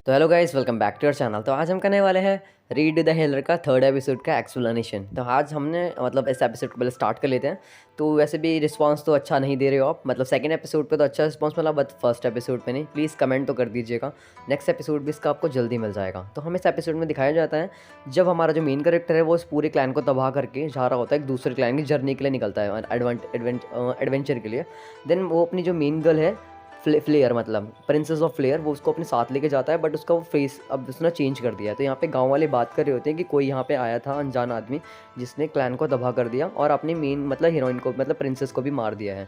तो hello guys, welcome back to your channel. तो आज हम करने वाले हैं रीड द हेलर का थर्ड एपिसोड का एक्सप्लेनेशन। तो आज हमने इस एपिसोड को पहले स्टार्ट कर लेते हैं। तो वैसे भी रिस्पांस तो अच्छा नहीं दे रहे हो आप, सेकंड एपिसोड पे तो अच्छा रिस्पांस मिला, बट फर्स्ट एपिसोड पे नहीं। प्लीज़ कमेंट तो कर दीजिएगा, नेक्स्ट एपिसोड भी इसका आपको जल्दी मिल जाएगा। तो हमें इस एपिसोड में दिखाया जाता है जब हमारा जो मेन कैरेक्टर है वो इस पूरे क्लैन को तबाह करके जा रहा होता है, एक दूसरे क्लैन की जर्नी के लिए निकलता है, एडवेंचर के लिए। देन वो अपनी जो मेन गर्ल है फ्लेयर, प्रिंसेस ऑफ फ्लेयर, वो उसको अपने साथ लेके जाता है, बट उसका वो फेस अब उसने चेंज कर दिया है। तो यहाँ पे गांव वाले बात कर रहे होते हैं कि कोई यहाँ पे आया था अनजान आदमी जिसने क्लैन को तबाह कर दिया और अपनी मेन हीरोइन को प्रिंसेस को भी मार दिया है।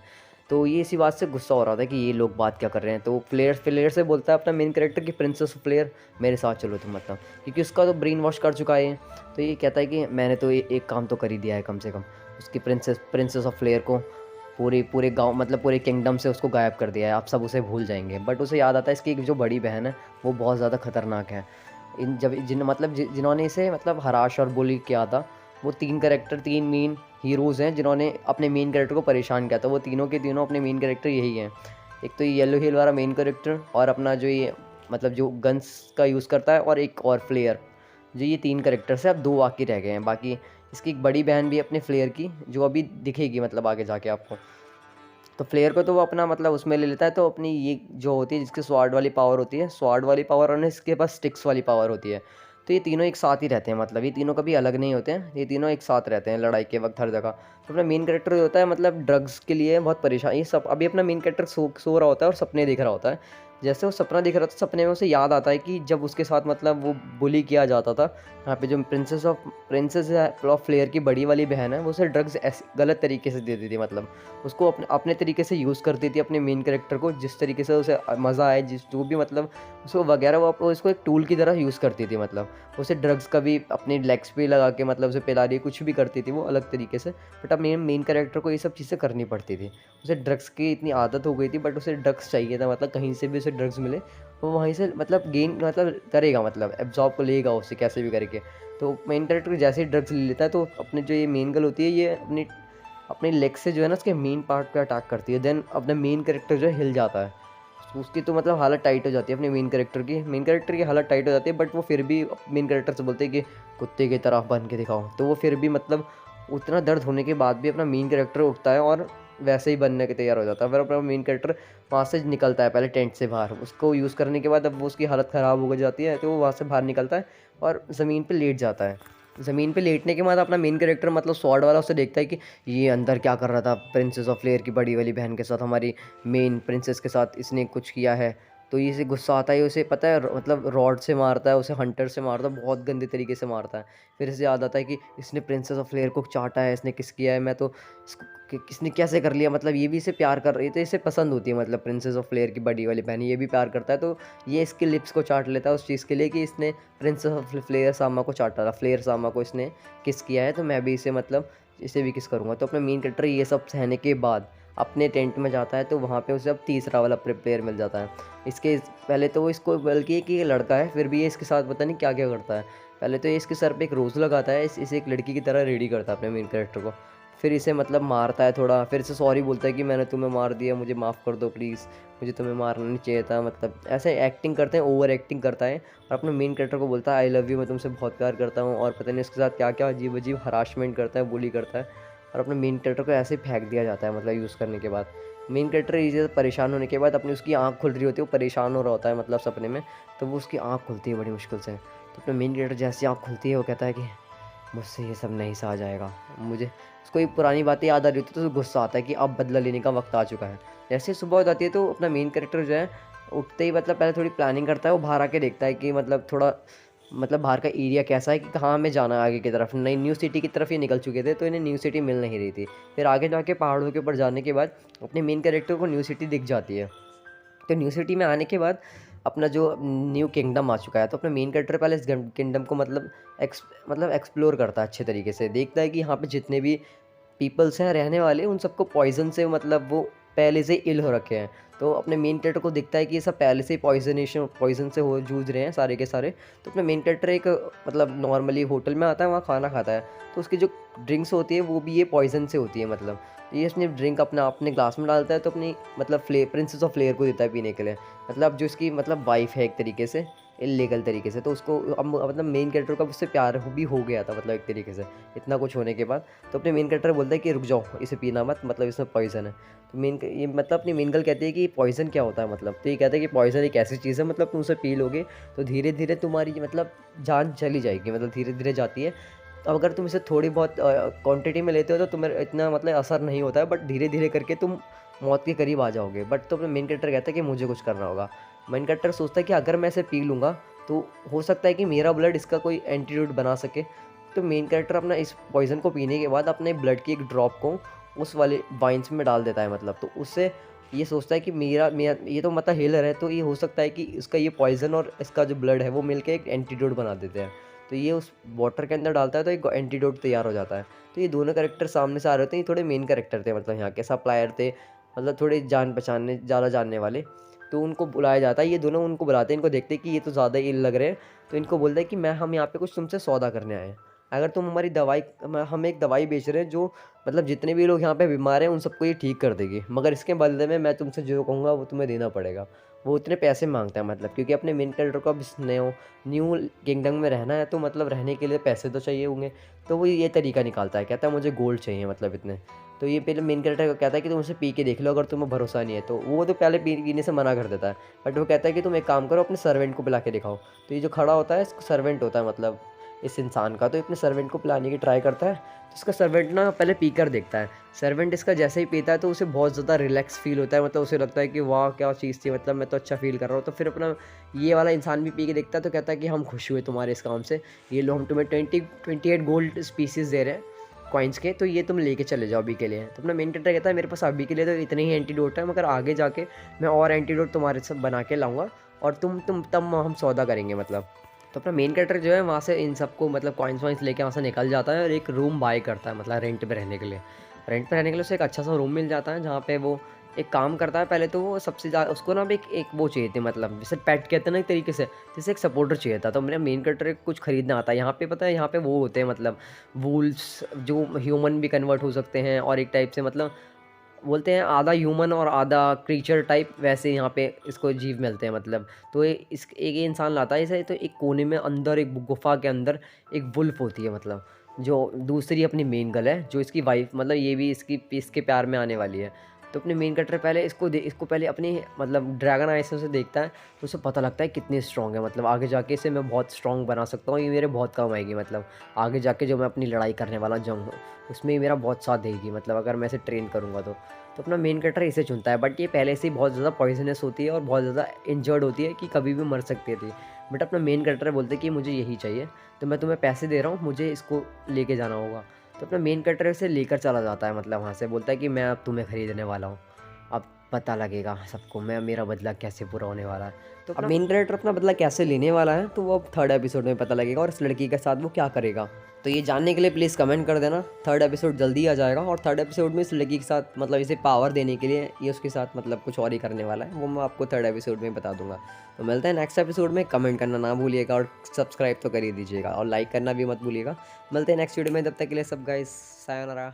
तो ये इसी बात से गुस्सा हो रहा था कि ये लोग बात क्या कर रहे हैं। तो फ्लेयर से बोलता है अपना मेन कैरेक्टर कि प्रिंसेस ऑफ फ्लेयर मेरे साथ चलो तुम, क्योंकि उसका तो ब्रेन वॉश कर चुका है। तो ये कहता है कि मैंने तो एक काम तो कर ही दिया है, कम से कम उसकी प्रिंसेस ऑफ फ्लेयर को पूरे पूरे गांव पूरे किंगडम से उसको गायब कर दिया है, आप सब उसे भूल जाएंगे। बट उसे याद आता है इसकी एक जो बड़ी बहन है वो बहुत ज़्यादा खतरनाक है। इन जब जिन्होंने इसे हराश और बुली किया था, वो तीन मेन हीरोज़ हैं जिन्होंने अपने मेन कैरेक्टर को परेशान किया था। वो तीनों के तीनों अपने मेन कैरेक्टर यही हैं। एक तो ये येलो हिल वाला मेन कैरेक्टर, और अपना जो ये जो गन्स का यूज़ करता है, और एक और फ्लेयर। जो ये तीन कैरेक्टर से अब दो बाकी रह गए हैं। बाकी इसकी एक बड़ी बहन भी है अपने फ्लेयर की, जो अभी दिखेगी आगे जाके आपको। तो फ्लेयर को तो वो अपना उसमें ले लेता है। तो अपनी ये जो होती है जिसकी स्वाड वाली पावर होती है, स्वाड वाली पावर, और इसके पास स्टिक्स वाली पावर होती है। तो ये तीनों एक साथ ही रहते हैं, ये तीनों कभी अलग नहीं होते हैं, ये तीनों एक साथ रहते हैं लड़ाई के वक्त हर जगह। तो अपना मेन कैरेक्टर जो होता है ड्रग्स के लिए बहुत परेशान, ये सब अभी अपना मेन कैरेक्टर सो रहा होता है और सपने देख रहा होता है। जैसे वो सपना देख रहा था, सपने में उसे याद आता है कि जब उसके साथ वो बुली किया जाता था, यहाँ पे जो प्रिंसेस ऑफ फ्लेयर की बड़ी वाली बहन है, वो उसे ड्रग्स गलत तरीके से देती थी। उसको अपने अपने तरीके से यूज़ करती थी अपने मेन कैरेक्टर को, जिस तरीके से उसे मज़ा आए, जिस जो भी उसको वगैरह, वो इसको एक टूल की तरह यूज़ करती थी। उसे ड्रग्स का भी अपने लेग्स पे लगा के उसे पिला रही, कुछ भी करती थी वो अलग तरीके से। बट अब मेन कैरेक्टर को ये सब चीज़ें करनी पड़ती थी। उसे ड्रग्स की इतनी आदत हो गई थी, बट उसे ड्रग्स चाहिए था, कहीं से भी उसे ड्रग्स मिले वो वहीं से गेन करेगा, एब्जॉर्ब को लेगा उसे कैसे भी करके। तो मेन कैरेक्टर जैसे ही ड्रग्स ले लेता है, तो अपने जो ये मेन गर्ल होती है, ये अपनी अपने लेग से जो है ना उसके मेन पार्ट पे अटैक करती है। देन अपना मेन कैरेक्टर जो है हिल जाता है। उसकी तो हालत टाइट हो जाती है, अपने मेन कैरेक्टर की हालत टाइट हो जाती है। बट वो फिर भी मेन कैरेक्टर से बोलते हैं कि कुत्ते की तरह बन के दिखाओ। तो वो फिर भी उतना दर्द होने के बाद भी अपना मेन कैरेक्टर उठता है और वैसे ही बनने के तैयार हो जाता है। फिर अपना मेन कैरेक्टर वहाँ से निकलता है पहले टेंट से बाहर। उसको यूज़ करने के बाद अब वो उसकी हालत ख़राब हो जाती है, तो वो वहाँ से बाहर निकलता है और ज़मीन पे लेट जाता है। ज़मीन पे लेटने के बाद अपना मेन कैरेक्टर स्वॉर्ड वाला उसे देखता है कि ये अंदर क्या कर रहा था प्रिंसेस ऑफ फ्लेयर की बड़ी वाली बहन के साथ, हमारी मेन प्रिंसेस के साथ इसने कुछ किया है। तो ये इसे गुस्सा आता है, उसे पता है रॉड से मारता है, उसे हंटर से मारता है, बहुत गंदे तरीके से मारता है। फिर इसे याद आता है कि इसने प्रिंसेस ऑफ फ्लेयर को चाटा है, इसने किस किया है, मैं तो किसने कैसे कर लिया। ये भी इसे प्यार कर रही है, तो इसे पसंद होती है प्रिंसेस ऑफ फ्लेयर की बड़ी वाली बहन, ये भी प्यार करता है। तो ये इसके लिप्स को चाट लेता है उस चीज़ के लिए कि इसने प्रिंसेस ऑफ फ्लेयर सामा को चाटा था, फ्लेयर सामा को इसने किस किया है, तो मैं भी इसे इसे भी किस करूँगा। तो अपने मेन कैरेक्टर ये सब सहने के बाद अपने टेंट में जाता है। तो वहाँ पे उसे अब तीसरा वाला प्लेयर मिल जाता है। इसके पहले तो वो इसको बल्कि कि ये लड़का है, फिर भी ये इसके साथ पता नहीं क्या क्या करता है। पहले तो ये इसके सर पे एक रोज़ लगाता है, इसे एक लड़की की तरह रेडी करता है अपने मेन कैरेक्टर को। फिर इसे मारता है थोड़ा, फिर इसे सॉरी बोलता है कि मैंने तुम्हें मार दिया, मुझे माफ़ कर दो प्लीज़, मुझे तुम्हें मारना नहीं चाहिए था। ऐसे एक्टिंग करते हैं, ओवर एक्टिंग करता है, और अपने मेन कैरेक्टर को बोलता है आई लव यू, मैं तुमसे बहुत प्यार करता हूँ। और पता नहीं इसके साथ क्या क्या अजीब अजीब हरासमेंट करता है, बुली करता है। और अपने मेन कैरेक्टर को ऐसे ही फेंक दिया जाता है यूज़ करने के बाद। मेन कैरेक्टर इसे परेशान होने के बाद अपनी उसकी आँख खुल रही होती है, वो परेशान हो रहा होता है सपने में। तो वो उसकी आँख खुलती है बड़ी मुश्किल से। तो अपने मेन कैरेक्टर जैसी आँख खुलती है, वो कहता है कि मुझसे ये सब नहीं सहा जाएगा। मुझे उसको एक पुरानी बातें याद आ रही होती है, तो उसे गुस्सा आता है कि अब बदला लेने का वक्त आ चुका है। जैसे ही सुबह हो जाती है, तो अपना मेन कैरेक्टर जो है उठते ही पहले थोड़ी प्लानिंग करता है। वो बाहर आके देखता है कि थोड़ा बाहर का एरिया कैसा है, कि कहाँ हमें जाना है आगे की तरफ। नई न्यू सिटी की तरफ ये निकल चुके थे, तो इन्हें न्यू सिटी मिल नहीं रही थी। फिर आगे जाके पहाड़ों के ऊपर जाने के बाद अपने मेन कैरेक्टर को न्यू सिटी दिख जाती है। तो न्यू सिटी में आने के बाद अपना जो न्यू किंगडम आ चुका है, तो अपना मेन कैरेक्टर पहले इस किंगडम को एक्सप्लोर करता है अच्छे तरीके से। देखता है कि यहाँ पे जितने भी पीपल्स हैं रहने वाले, उन सबको पॉइजन से वो पहले से इल हो रखे हैं। तो अपने मेन कैरेक्टर को दिखता है कि ये सब पहले से ही पॉइजन से हो जूझ रहे हैं सारे के सारे। तो अपने मेन कैरेक्टर एक नॉर्मली होटल में आता है, वहाँ खाना खाता है। तो उसकी जो ड्रिंक्स होती है वो भी ये पॉइजन से होती है। ये इसने ड्रिंक अपने ग्लास में डालता है, तो अपनी प्रिंसेस ऑफ फ्लेयर को देता है पीने के लिए, जो इसकी वाइफ है एक तरीके से। इल्लीगल तरीके से। तो उसको अब मतलब मेन कैरेक्टर का उससे प्यार भी हो गया था मतलब एक तरीके से, इतना कुछ होने के बाद। तो अपने मेन कैरेक्टर बोलता है कि रुक जाओ, इसे पीना मत, मतलब इसमें पॉइज़न है। तो ये मतलब अपनी मेन गर्ल कहती है कि पॉइज़न क्या होता है मतलब। तो ये कहता है कि पॉइज़न एक ऐसी चीज़ है, मतलब तुम उसे पी लोगे तो धीरे धीरे तुम्हारी मतलब जान चली जाएगी, मतलब धीरे धीरे जाती है। अब अगर तुम इसे थोड़ी बहुत क्वांटिटी में लेते हो तो तुम्हें इतना मतलब असर नहीं होता है, बट धीरे धीरे करके तुम मौत के करीब आ जाओगे। बट तो अपने मेन कैरेक्टर कहता है कि मुझे कुछ करना होगा। मेन कैरेक्टर सोचता है कि अगर मैं इसे पी लूँगा तो हो सकता है कि मेरा ब्लड इसका कोई एंटीडोट बना सके। तो मेन कैरेक्टर अपना इस पॉइज़न को पीने के बाद अपने ब्लड की एक ड्रॉप को उस वाले वाइन्स में डाल देता है मतलब। तो उससे ये सोचता है कि मेरा मेरा ये तो मतलब हीलर है, तो ये हो सकता है कि इसका ये पॉइज़न और इसका जो ब्लड है वो मिलके एक एंटीडोट बना देते हैं। तो ये उस वाटर के अंदर डालता है तो एक एंटीडोट तैयार हो जाता है। तो ये दोनों कैरेक्टर सामने से आ रहे होते हैं, ये थोड़े मेन कैरेक्टर थे मतलब यहाँ के सप्लायर थे, मतलब थोड़े जान पहचानने ज़्यादा जानने वाले। तो उनको बुलाया जाता है, ये दोनों उनको बुलाते हैं, इनको देखते हैं कि ये तो ज़्यादा इल लग रहे हैं। तो इनको बोलता है कि हम यहाँ पे कुछ तुमसे सौदा करने आए हैं। अगर तुम हमारी दवाई हम एक दवाई बेच रहे हैं जो मतलब जितने भी लोग यहाँ पे बीमार हैं उन सबको ये ठीक कर देगी, मगर इसके बदले में मैं तुमसे जो कहूँगा वो तुम्हें देना पड़ेगा। वो उतने पैसे माँगता है मतलब, क्योंकि अपने मेन कैरेक्टर को अब इस न्यू किंगडम में रहना है, तो मतलब रहने के लिए पैसे तो चाहिए होंगे। तो वो ये तरीका निकालता है, कहता है मुझे गोल्ड चाहिए मतलब इतने। तो ये पहले मेन कैरेक्टर को कहता है कि तुम उसे पी के देख लो, अगर तुम्हें भरोसा नहीं है तो। वो तो पहले पीने से मना कर देता है, बट वो कहता है कि तुम एक काम करो, अपने सर्वेंट को पिला के दिखाओ। तो ये जो खड़ा होता है इसको सर्वेंट होता है मतलब इस इंसान का। तो अपने सर्वेंट को पिलाने की ट्राई करता है। तो इसका सर्वेंट ना पहले पी कर देखता है। सर्वेंट इसका जैसे ही पीता है तो उसे बहुत ज़्यादा रिलैक्स फील होता है, मतलब उसे लगता है कि वाह क्या चीज़ थी, मतलब मैं तो अच्छा फील कर रहा हूँ। तो फिर अपना ये वाला इंसान भी पी के देखता है, तो कहता है कि हम खुश हुए तुम्हारे इस काम से, ये लो हम तुम्हें 28 गोल्ड स्पीसीज़ दे रहे हैं कॉइन्स के, तो ये तुम लेके चले जाओ अभी के लिए। तो अपना मेन कैरेक्टर कहता है मेरे पास अभी के लिए तो इतने ही एंटीडोट है, मगर आगे जाके मैं और एंटीडोट तुम्हारे सब बना के लाऊंगा और तुम तब हम सौदा करेंगे मतलब। तो अपना मेन कैरेक्टर जो है वहाँ से इन सबको मतलब कॉइन्स वॉइन्स लेके वहाँ से निकल जाता है और एक रूम बाय करता है, मतलब रेंट पे रहने के लिए। रेंट पे रहने के लिए उसे एक अच्छा सा रूम मिल जाता है, जहाँ पे वो एक काम करता है। पहले तो वो सबसे ज़्यादा उसको ना एक एक वो चाहिए थी, मतलब जैसे पेट कहते हैं ना एक तरीके से, जैसे एक सपोर्टर चाहिए था। तो मेरा मेन कैरेक्टर कुछ खरीदना आता है यहाँ पे, पता है यहाँ पे वो होते हैं मतलब वूल्स जो ह्यूमन भी कन्वर्ट हो सकते हैं, और एक टाइप से मतलब बोलते हैं आधा ह्यूमन और आधा क्रीचर टाइप, वैसे यहाँ पे इसको जीव मिलते हैं मतलब। तो ये इस एक ये इंसान लाता है इसे, तो एक कोने में अंदर एक गुफा के अंदर एक वुल्फ होती है मतलब, जो दूसरी अपनी मेन गर्ल है, जो इसकी वाइफ मतलब ये भी इसके प्यार में आने वाली है। तो अपने मेन कैरेक्टर पहले इसको पहले अपनी मतलब ड्रैगन आई से उसे देखता है, तो उसे पता लगता है कितनी स्ट्रॉन्ग है, मतलब आगे जाके इसे मैं बहुत स्ट्रॉन्ग बना सकता हूँ, ये मेरे बहुत काम आएगी मतलब। आगे जाके जो मैं अपनी लड़ाई करने वाला जंग हूँ उसमें ये मेरा बहुत साथ देगी, मतलब अगर मैं इसे ट्रेन करूँगा तो। तो अपना मेन कैरेक्टर इसे चुनता है, बट ये पहले से ही बहुत ज़्यादा पॉइजनस होती है और बहुत ज़्यादा इंजर्ड होती है कि कभी भी मर सकती थी। बट अपना मेन कैरेक्टर बोलते हैं कि मुझे यही चाहिए, तो मैं तुम्हें पैसे दे रहा हूँ, मुझे इसको लेके जाना होगा। तो अपना मेन कैरेक्टर इसे लेकर चला जाता है, मतलब वहाँ से बोलता है कि मैं अब तुम्हें खरीदने वाला हूँ, अब पता लगेगा सबको मेरा बदला कैसे पूरा होने वाला है। तो अब मेन कैरेक्टर अपना बदला कैसे लेने वाला है तो वो अब थर्ड एपिसोड में पता लगेगा, और इस लड़की के साथ वो क्या करेगा। तो ये जानने के लिए प्लीज़ कमेंट कर देना। थर्ड एपिसोड जल्दी आ जाएगा, और थर्ड एपिसोड में इस लड़की के साथ मतलब इसे पावर देने के लिए ये उसके साथ मतलब कुछ और ही करने वाला है, वो मैं आपको थर्ड एपिसोड में बता दूंगा। तो मिलते हैं नेक्स्ट एपिसोड में। कमेंट करना ना भूलिएगा और सब्सक्राइब तो कर ही दीजिएगा, और लाइक करना भी मत भूलिएगा। मिलते हैं नेक्स्ट वीडियो में, तब तक के लिए सब गाइस सायोनारा।